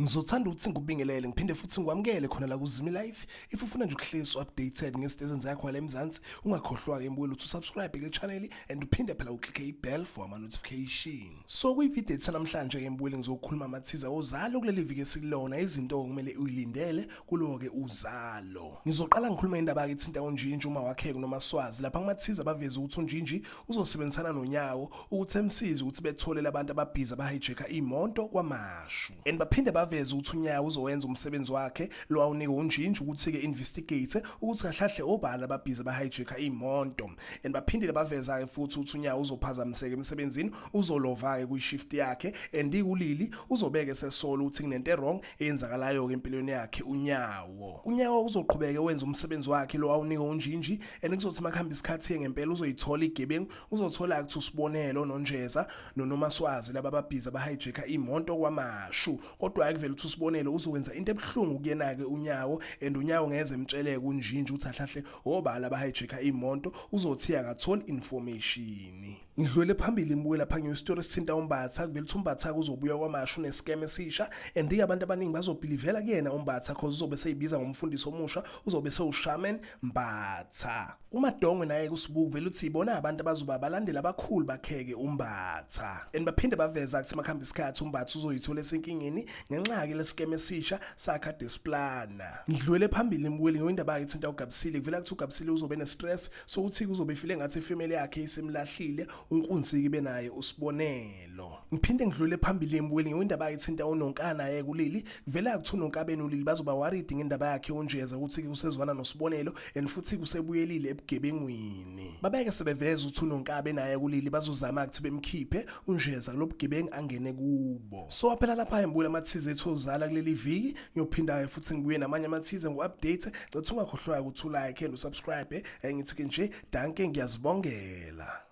Ngizothanda ukuthi ngikubingelele ngiphinde futhi ngikwamukele khona la kuZimi Live. If ufuna nje ukuhlaliswa updated ngezinto ezenzayo la eMzansi, ungakhohlwa ke mbuyela ukuthi subscribe kule channel and uphinde phela uclick ibell for ama notification. So kuyivideo ethu namhlanje ke mbuyela ngizokhuluma amathiza ozalo kuleli viki esilona izinto okumele uyilindele kulo ke uzalo. Ngizoqala ngikhuluma indaba ke ithinta uNjinji uma wakhe noma Swazi lapha kumathiza baveza ukuthi uNjinji uzosebenzisana noNyawo ukuthi emsize ukuthi bethole labantu ababhiza bahijeka imoto kwamashu. And baphinde baveza ukuthi uNyawo uzowenza umsebenzi wakhe lo awunika uNjinji ukuthi ke investigate ukuthi kahlahle obala ababhiza bahijeka imoto. And baphinde baveza ke futhi ukuthi uNyawo uzophazamiseka emsebenzini uzolova ke kwishift yakhe and ikulili uzobeke sesolo ukuthi kunento wrong eyenzakalayo ke empilweni yakhe uNyawo uzoqhubeka wenza umsebenzi wakhe lo awunika uNjinji and kuzothi makhamba isikhathi ngempela uzoyithola igebengu uzothola ukuthi uSbonelo noNjeza noma Swazi laba babhiza bahijeka imoto kwamashu. Kodwa akuvela ukuthi uSbonelo uzokwenza into ebhlungu kuyena ke uNyawo and uNyawo ngeze emtsheleke uNjinji ukuthi ahlahle obala bahijeka imoto uzothiya akatholi information. Ngidlule phambili imbuye lapha ngestory sithinta uMbatha kuvela ukuthi uMbatha uzobuya kwamashu nescam esisha and abantu abaningi bazobelivela kuyena uMbatha cause uzobe seyibiza ngomfundisi omusha uzobe sewushaman Mbatha. uMadongwe naye kusibuku vele uthi ibona abantu abazoba balandela abakhulu bakheke uMbatha and baphinde baveza ukuthi makhamba isikhathi uMbatha uzoyithola esenkingeni ngenxa ke lescam esisha sakha displana. Ngidlule phambili imbuye ngendaba ethinta uGabisile kuvela ukuthi uGabisile uzobe nestress sokuthi kuzobe ifile ngathi ifamily yakhe isemlahlile unkunziki benaye uSbonelo. Ngiphinde ngidlule phambili embuye ngendaba ethinta uNonkana naye kulili kuvela ukuthi uNonkabeni ulili bazoba worried ngendaba yakhe uNjeza ukuthi kusezwana noSbonelo and futhi kusebuyelile ebugebengwini. Babeke sebeveza ukuthi uNonkabe naye kulili bazozama ukuthi bemkhiphe uNjeza lobugebengu angene kubo. So phela lapha embuye amathize ethu ozala kuleli viki ngiyophinda futhi ngibuye namanye amathize ngo-update ungakhohlwa ukuthi ulike and usubscribe ngithi ke nje danke ngiyazibongela.